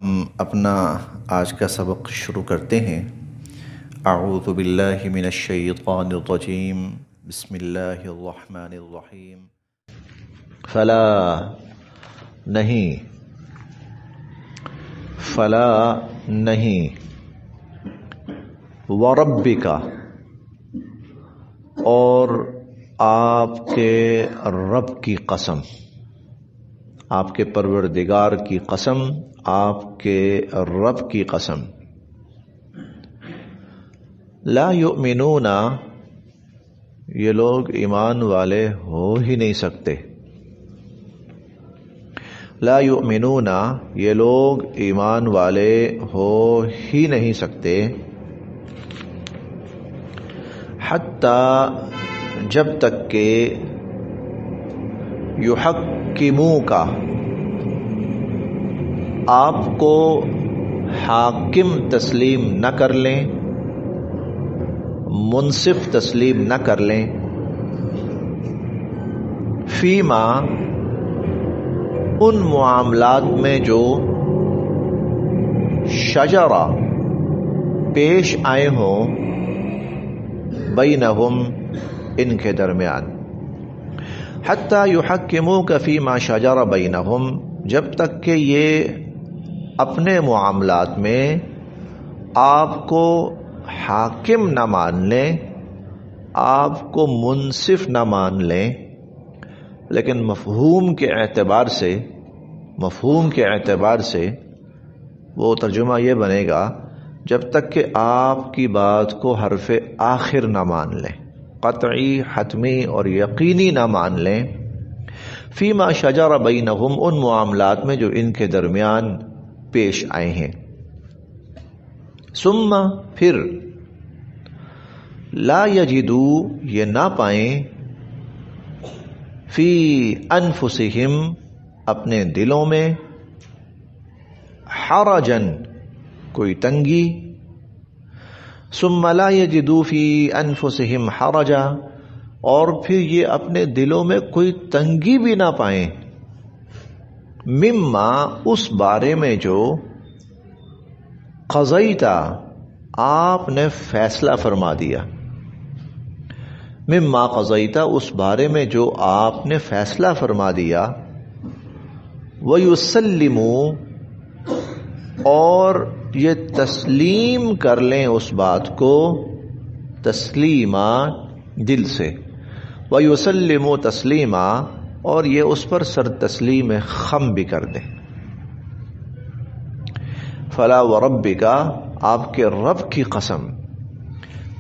ہم اپنا آج کا سبق شروع کرتے ہیں۔ اعوذ باللہ من الشیطان الرجیم، بسم اللہ الرحمن الرحیم۔ فلا نہیں، فلا نہیں، وربک اور آپ کے رب کی قسم، آپ کے پروردگار کی قسم، آپ کے رب کی قسم۔ لا یؤمنون، یہ لوگ ایمان والے ہو ہی نہیں سکتے۔ لا یؤمنون، یہ لوگ ایمان والے ہو ہی نہیں سکتے۔ حتی، جب تک کہ یحکموک، آپ کو حاکم تسلیم نہ کر لیں، منصف تسلیم نہ کر لیں، فیما، ان معاملات میں جو شجرہ پیش آئے ہوں، بینہم، ان کے درمیان۔ حتی یحکموک فیما شجر بینہم، جب تک کہ یہ اپنے معاملات میں آپ کو حاکم نہ مان لیں، آپ کو منصف نہ مان لیں، لیکن مفہوم کے اعتبار سے وہ ترجمہ یہ بنے گا جب تک کہ آپ کی بات کو حرف آخر نہ مان لیں، قطعی، حتمی اور یقینی نہ مان لیں، فیما شجر بینہم، ان معاملات میں جو ان کے درمیان پیش آئے ہیں۔ ثم، پھر، لا یجدو، یہ نہ پائیں، فی انفسہم، اپنے دلوں میں، حرجن، کوئی تنگی، ثم لا یجدو فی انفسہم حرجا، اور پھر یہ اپنے دلوں میں کوئی تنگی بھی نہ پائیں، مما، اس بارے میں جو قضیت، آپ نے فیصلہ فرما دیا، مما قضیت، اس بارے میں جو آپ نے فیصلہ فرما دیا، وَيُسَلِّمُوا، اور یہ تسلیم کر لیں اس بات کو، تسلیما، دل سے، وَيُسَلِّمُوا تسلیما، اور یہ اس پر سر تسلیم خم بھی کر دیں۔ فلا وربک، آپ کے رب کی قسم،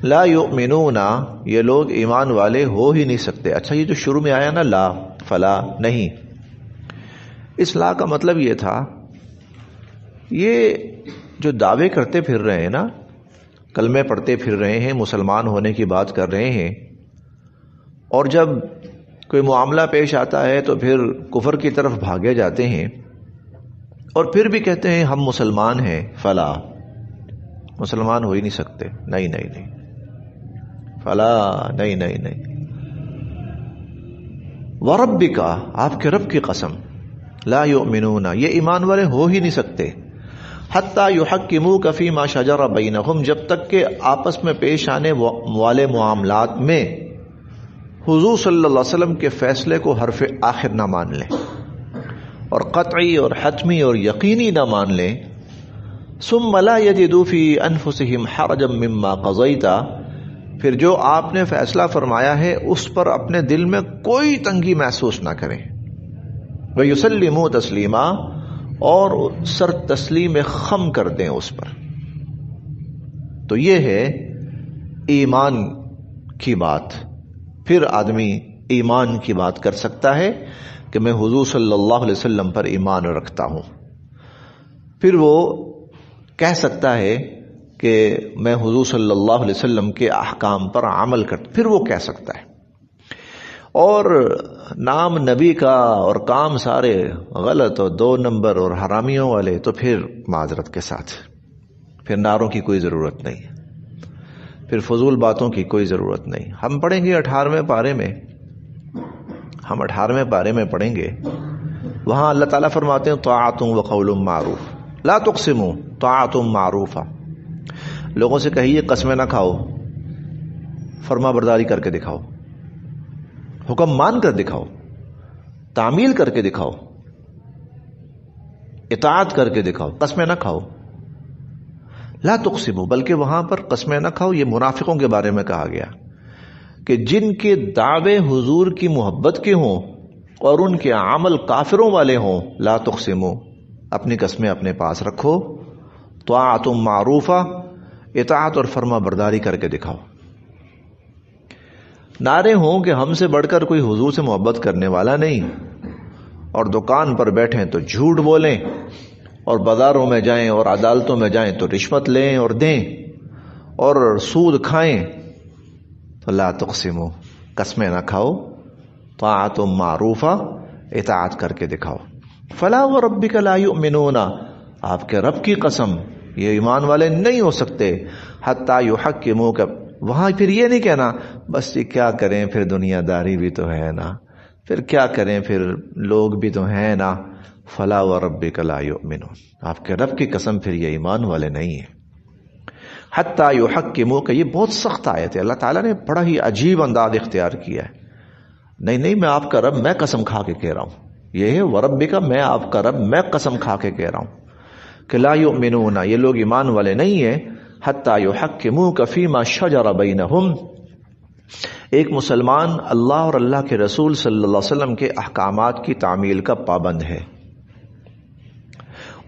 لا یؤمنون، یہ لوگ ایمان والے ہو ہی نہیں سکتے۔ اچھا، یہ جو شروع میں آیا نا، لا، فلا، نہیں، اس لا کا مطلب یہ تھا، یہ جو دعوے کرتے پھر رہے ہیں نا، کلمے پڑھتے پھر رہے ہیں، مسلمان ہونے کی بات کر رہے ہیں، اور جب کوئی معاملہ پیش آتا ہے تو پھر کفر کی طرف بھاگے جاتے ہیں، اور پھر بھی کہتے ہیں ہم مسلمان ہیں، فلا، مسلمان ہو ہی نہیں سکتے، نہیں نہیں نہیں، فلا، نہیں نہیں نہیں، وربک، آپ کے رب کی قسم، لا یؤمنون، یہ ایمان والے ہو ہی نہیں سکتے، حتی یحکموک فیما شجر بینہم، جب تک کہ آپس میں پیش آنے والے معاملات میں حضور صلی اللہ علیہ وسلم کے فیصلے کو حرف آخر نہ مان لیں، اور قطعی اور حتمی اور یقینی نہ مان لیں، ثم لا یجدوا فی انفسہم حرجا مما قضیت، پھر جو آپ نے فیصلہ فرمایا ہے اس پر اپنے دل میں کوئی تنگی محسوس نہ کریں، ویسلموا تسلیما، اور سر تسلیم خم کر دیں اس پر۔ تو یہ ہے ایمان کی بات۔ پھر آدمی ایمان کی بات کر سکتا ہے کہ میں حضور صلی اللہ علیہ وسلم پر ایمان رکھتا ہوں، پھر وہ کہہ سکتا ہے کہ میں حضور صلی اللہ علیہ وسلم کے احکام پر عمل کرتا، پھر وہ کہہ سکتا ہے، اور نام نبی کا اور کام سارے غلط اور 2 نمبر اور حرامیوں والے، تو پھر معذرت کے ساتھ پھر نعروں کی کوئی ضرورت نہیں، پھر فضول باتوں کی کوئی ضرورت نہیں۔ ہم پڑھیں گے 18ویں پارے میں، ہم 18ویں پارے میں پڑھیں گے، وہاں اللہ تعالیٰ فرماتے ہیں طاعت و قول معروف، لا تقسموا طاعۃ معروفہ، لوگوں سے کہیے قسمیں نہ کھاؤ، فرما برداری کر کے دکھاؤ، حکم مان کر دکھاؤ، تعمیل کر کے دکھاؤ، اطاعت کر کے دکھاؤ، قسمیں نہ کھاؤ۔ لا تقسموا، بلکہ وہاں پر قسمیں نہ کھاؤ یہ منافقوں کے بارے میں کہا گیا کہ جن کے دعوے حضور کی محبت کے ہوں اور ان کے عمل کافروں والے ہوں، لا تقسموا، اپنی قسمیں اپنے پاس رکھو، طاعۃ معروفہ، اطاعت اور فرما برداری کر کے دکھاؤ۔ نعرے ہوں کہ ہم سے بڑھ کر کوئی حضور سے محبت کرنے والا نہیں، اور دکان پر بیٹھیں تو جھوٹ بولیں، اور بازاروں میں جائیں اور عدالتوں میں جائیں تو رشوت لیں اور دیں اور سود کھائیں، تو لا تقسموا، قسمیں نہ کھاؤ، طاعۃ معروفہ، اطاعت کر کے دکھاؤ۔ فلا وربک لا یؤمنون، آپ کے رب کی قسم یہ ایمان والے نہیں ہو سکتے، حتی یحکموک، وہاں پھر یہ نہیں کہنا بس یہ کیا کریں پھر دنیا داری بھی تو ہے نا، پھر کیا کریں پھر لوگ بھی تو ہیں نا، فلا وربک لا یؤمنون، آپ کے رب کی قسم پھر یہ ایمان والے نہیں ہیں۔ حتی یحکموک، یہ بہت سخت آیت ہے، اللہ تعالیٰ نے بڑا ہی عجیب انداز اختیار کیا ہے۔ نہیں میں آپ کا رب، میں قسم کھا کے کہہ رہا ہوں، یہ ہے وربک، میں آپ کا رب، میں قسم کھا کے کہہ رہا ہوں کہ لا یؤمنون، یہ لوگ ایمان والے نہیں ہیں، حتی یحکموک فیما شجر بینہم، ایک مسلمان اللہ اور اللہ کے رسول صلی اللہ علیہ وسلم کے احکامات کی تعمیل کا پابند ہے،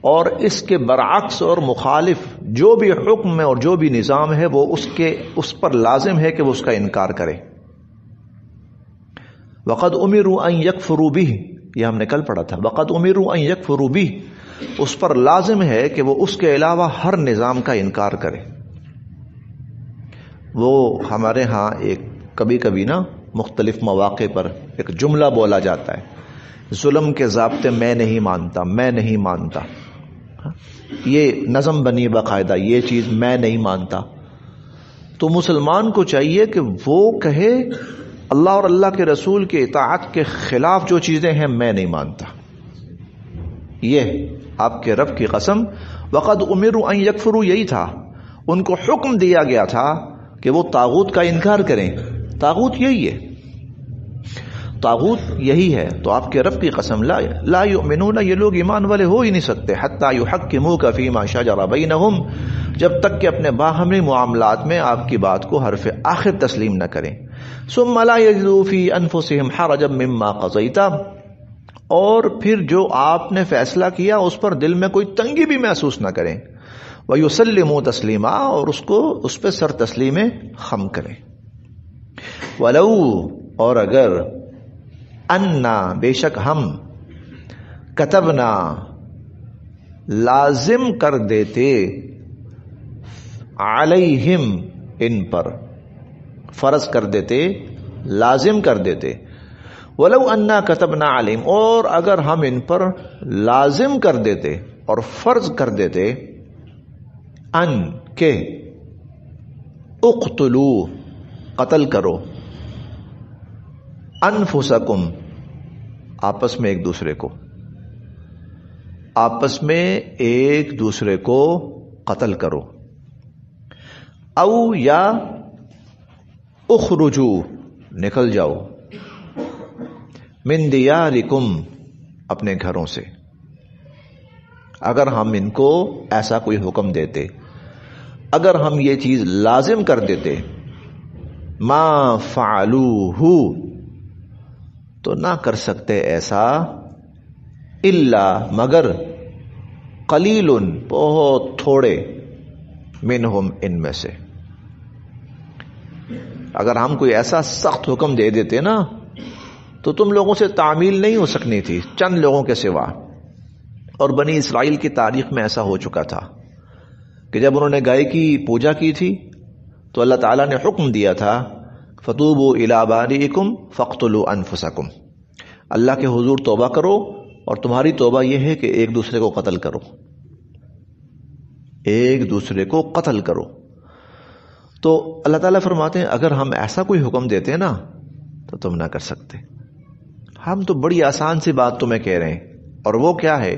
اور اس کے برعکس اور مخالف جو بھی حکم ہے اور جو بھی نظام ہے وہ اس پر لازم ہے کہ وہ اس کا انکار کرے۔ وقد امروا ان یکفروا بہ، یہ ہم نے کل پڑھا تھا، وقد امروا ان یکفروا بہ، اس پر لازم ہے کہ وہ اس کے علاوہ ہر نظام کا انکار کرے۔ وہ ہمارے ہاں ایک کبھی کبھی نا مختلف مواقع پر ایک جملہ بولا جاتا ہے، ظلم کے ضابطے میں نہیں مانتا، میں نہیں مانتا، یہ نظم بنی باقاعدہ، یہ چیز میں نہیں مانتا۔ تو مسلمان کو چاہیے کہ وہ کہے اللہ اور اللہ کے رسول کے اطاعت کے خلاف جو چیزیں ہیں میں نہیں مانتا۔ یہ آپ کے رب کی قسم، وقد امروا ان یکفروا، یہی تھا، ان کو حکم دیا گیا تھا کہ وہ طاغوت کا انکار کریں، طاغوت یہی ہے، طاغوت یہی ہے۔ تو آپ کے رب کی قسم، لا یؤمنون، یہ لوگ ایمان والے ہو ہی نہیں سکتے، حتی یحکموک فیما شجر بینہم، جب تک کہ اپنے باہمی معاملات میں آپ کی بات کو حرف آخر تسلیم نہ کریں، ثم لا یجدوا فی انفسہم حرجا مما قضیت، اور پھر جو آپ نے فیصلہ کیا اس پر دل میں کوئی تنگی بھی محسوس نہ کریں، ویسلموا تسلیما، اور اس پہ سر تسلیم خم کریں۔ ولو، اور اگر، انا، بے شک ہم، کتبنا، لازم کر دیتے، علیہم، ان پر، فرض کر دیتے، لازم کر دیتے، ولو انا کتبنا علیہم، اور اگر ہم ان پر لازم کر دیتے اور فرض کر دیتے، ان کے، اقتلوا، قتل کرو، انفسکم، آپس میں ایک دوسرے کو قتل کرو، او یا اخرجو، نکل جاؤ، من دیارکم، اپنے گھروں سے۔ اگر ہم ان کو ایسا کوئی حکم دیتے، اگر ہم یہ چیز لازم کر دیتے، ما فعلوہ، تو نہ کر سکتے ایسا، الا، مگر، قلیل، بہت تھوڑے، منہم، ان میں سے۔ اگر ہم کوئی ایسا سخت حکم دے دیتے نا تو تم لوگوں سے تعمیل نہیں ہو سکنی تھی، چند لوگوں کے سوا۔ اور بنی اسرائیل کی تاریخ میں ایسا ہو چکا تھا کہ جب انہوں نے گائے کی پوجا کی تھی تو اللہ تعالیٰ نے حکم دیا تھا، فتوبوا الی بارئکم فاقتلوا انفسکم، اللہ کے حضور توبہ کرو، اور تمہاری توبہ یہ ہے کہ ایک دوسرے کو قتل کرو، ایک دوسرے کو قتل کرو۔ تو اللہ تعالیٰ فرماتے ہیں اگر ہم ایسا کوئی حکم دیتے ہیں نا تو تم نہ کر سکتے۔ ہم تو بڑی آسان سی بات تمہیں کہہ رہے ہیں، اور وہ کیا ہے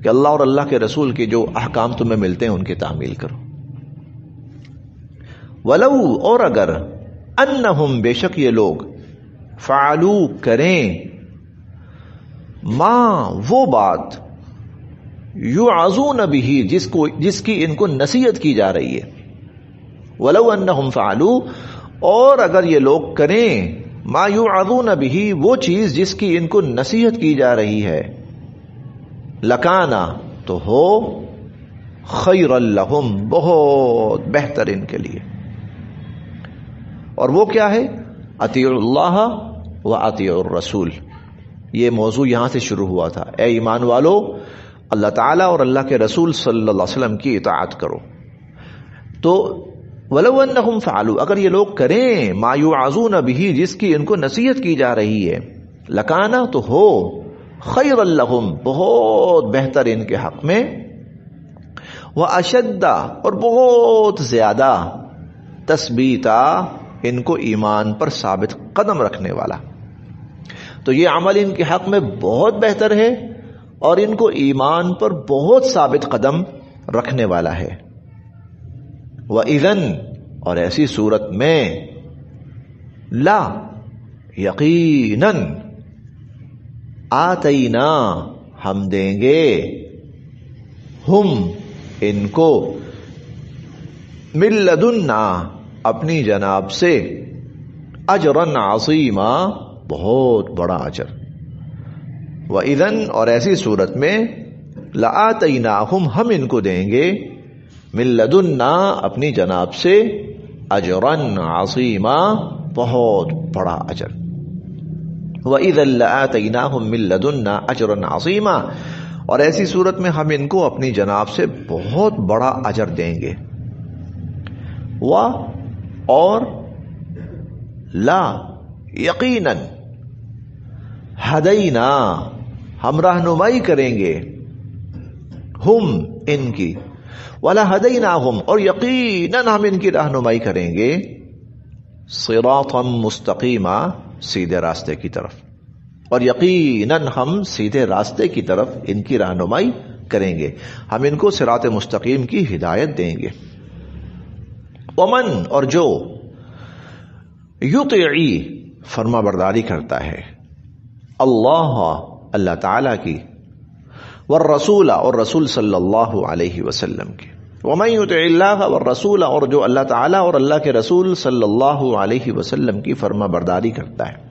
کہ اللہ اور اللہ کے رسول کے جو احکام تمہیں ملتے ہیں ان کی تعمیل کرو. ولو اور اگر انہم بے شک یہ لوگ فعلو کریں ما وہ بات یعظون بہ جس کی ان کو نصیحت کی جا رہی ہے. ولو انہم فعلو اور اگر یہ لوگ کریں ما یعظون بہ وہ چیز جس کی ان کو نصیحت کی جا رہی ہے لکانا تو ہو خیر لہم بہت بہتر ان کے لیے. اور وہ کیا ہے؟ اطیعوا اللہ و اطیعوا الرسول. یہ موضوع یہاں سے شروع ہوا تھا. اے ایمان والو اللہ تعالیٰ اور اللہ کے رسول صلی اللہ علیہ وسلم کی اطاعت کرو. تو ولو انہم فعلوا اگر یہ لوگ کریں ما یعظون بہ جس کی ان کو نصیحت کی جا رہی ہے لکانا تو ہو خیر لہم بہت بہتر ان کے حق میں واشد اور بہت زیادہ تثبیتا ان کو ایمان پر ثابت قدم رکھنے والا. تو یہ عمل ان کے حق میں بہت بہتر ہے اور ان کو ایمان پر بہت ثابت قدم رکھنے والا ہے. وَإِذَنْ اور ایسی صورت میں لا یقیناً آتینا ہم دیں گے ہم ان کو من لدنا اپنی جناب سے اجرا عظیما بہت بڑا اجر. وَإِذَنْ اور ایسی صورت میں لآتیناہم ہم ان کو دیں گے من لدنا اپنی جناب سے اجرا عظیما بہت بڑا اجر. وَإِذًا لَآتَيْنَاهُمْ مِن لَّدُنَّا أَجْرًا عَظِيمًا اور ایسی صورت میں ہم ان کو اپنی جناب سے بہت بڑا اجر دیں گے. اور لا یقیناً ہدینا ہم رہنمائی کریں گے ہم ان کی ولا ہدیناہم اور یقیناً ہم ان کی رہنمائی کریں گے صراطا مستقیما سیدھے راستے کی طرف اور یقیناً ہم سیدھے راستے کی طرف ان کی رہنمائی کریں گے. ہم ان کو صراط مستقیم کی ہدایت دیں گے. ومن اور جو یطیعی فرما برداری کرتا ہے اللہ اللہ تعالی کی والرسول اور رسول صلی اللہ علیہ وسلم کی. ومن یطع اللہ والرسول اور جو اللہ تعالی اور اللہ کے رسول صلی اللہ علیہ وسلم کی فرما برداری کرتا ہے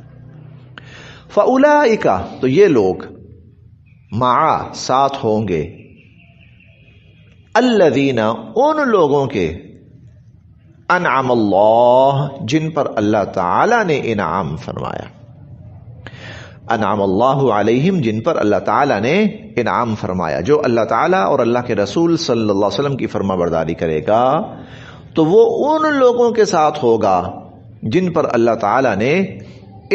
فاولئک تو یہ لوگ مع ساتھ ہوں گے الذین ان لوگوں کے انعم اللہ جن پر اللہ تعالی نے انعام فرمایا. انعم اللہ علیہم جن پر اللہ تعالی نے انعام فرمایا. جو اللہ تعالی اور اللہ کے رسول صلی اللہ علیہ وسلم کی فرما برداری کرے گا تو وہ ان لوگوں کے ساتھ ہوگا جن پر اللہ تعالی نے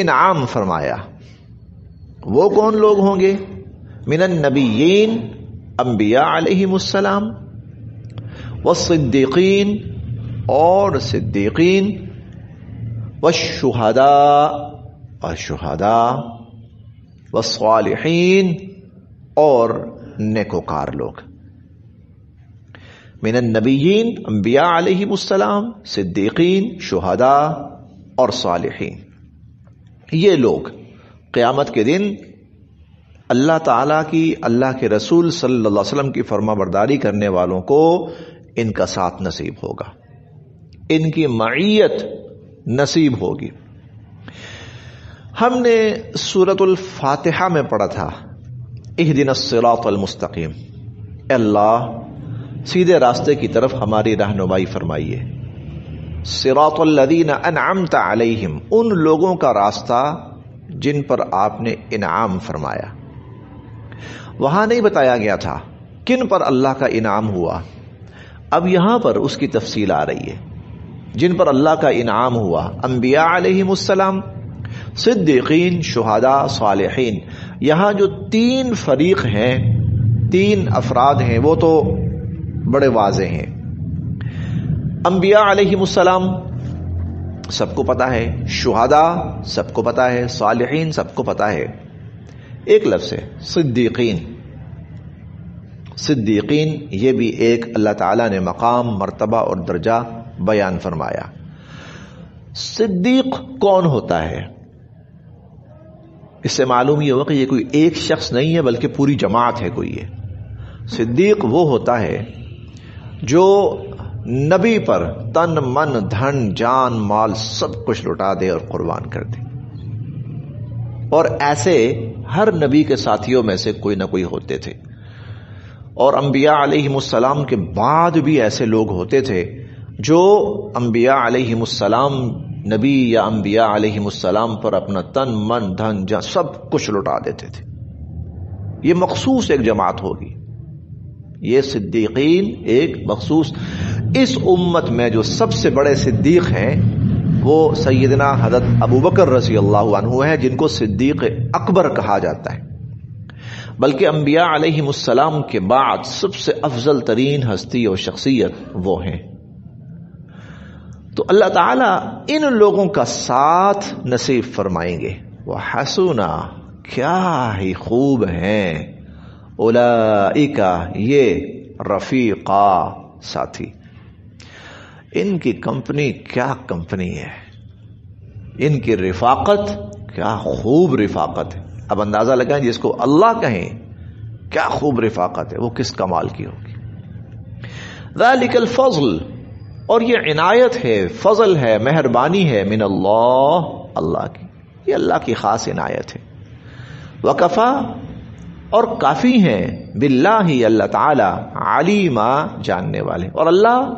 انعام فرمایا. وہ کون لوگ ہوں گے؟ من النبیین انبیاء علیہم السلام والصدیقین اور صدیقین والشہداء اور شہداء والصالحین اور نیکوکار لوگ. من النبیین انبیاء علیہم السلام صدیقین شہداء اور صالحین. یہ لوگ قیامت کے دن اللہ تعالیٰ کی اللہ کے رسول صلی اللہ علیہ وسلم کی فرما برداری کرنے والوں کو ان کا ساتھ نصیب ہوگا، ان کی معیت نصیب ہوگی. ہم نے سورۃ الفاتحہ میں پڑھا تھا اہدنا الصراط المستقیم، اے اللہ سیدھے راستے کی طرف ہماری رہنمائی فرمائیے. صراط الذین انعمت علیہم ان لوگوں کا راستہ جن پر آپ نے انعام فرمایا. وہاں نہیں بتایا گیا تھا کن پر اللہ کا انعام ہوا. اب یہاں پر اس کی تفصیل آ رہی ہے. جن پر اللہ کا انعام ہوا انبیاء علیہم السلام، صدیقین، شہداء، صالحین. یہاں جو تین فریق ہیں، تین افراد ہیں، وہ تو بڑے واضح ہیں. انبیاء علیہم السلام سب کو پتا ہے، شہداء سب کو پتا ہے، صالحین سب کو پتا ہے. ایک لفظ ہے صدیقین. صدیقین یہ بھی ایک اللہ تعالیٰ نے مقام، مرتبہ اور درجہ بیان فرمایا۔ صدیق کون ہوتا ہے؟ اس سے معلوم یہ ہوا کہ یہ کوئی ایک شخص نہیں ہے بلکہ پوری جماعت ہے کوئی۔ یہ صدیق وہ ہوتا ہے جو نبی پر تن من دھن جان مال سب کچھ لٹا دے اور قربان کر دے، اور ایسے ہر نبی کے ساتھیوں میں سے کوئی نہ کوئی ہوتے تھے، اور انبیاء علیہم السلام کے بعد بھی ایسے لوگ ہوتے تھے جو انبیاء علیہم السلام، نبی یا انبیاء علیہم السلام پر اپنا تن من دھن جان سب کچھ لٹا دیتے تھے۔ یہ مخصوص ایک جماعت ہوگی، یہ صدیقین ایک مخصوص۔ اس امت میں جو سب سے بڑے صدیق ہیں وہ سیدنا حضرت ابوبکر رضی اللہ عنہ ہیں، جن کو صدیق اکبر کہا جاتا ہے۔ بلکہ انبیاء علیہم السلام کے بعد سب سے افضل ترین ہستی اور شخصیت وہ ہیں۔ تو اللہ تعالیٰ ان لوگوں کا ساتھ نصیب فرمائیں گے۔ وَحَسُنَا، کیا ہی خوب ہیں، اولئک، یہ رفیقا، ساتھی۔ ان کی کمپنی کیا کمپنی ہے، ان کی رفاقت کیا خوب رفاقت ہے۔ اب اندازہ لگائیں جس کو اللہ کہیں کیا خوب رفاقت ہے، وہ کس کمال کی ہوگی۔ ذالک الفضل، اور یہ عنایت ہے، فضل ہے، مہربانی ہے، من اللہ، اللہ کی، یہ اللہ کی خاص عنایت ہے۔ وکفا، اور کافی ہیں، باللہ، اللہ تعالی، علیما، جاننے والے، اور اللہ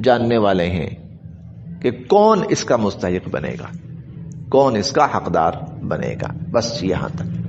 جاننے والے ہیں کہ کون اس کا مستحق بنے گا، کون اس کا حقدار بنے گا۔ بس یہاں تک۔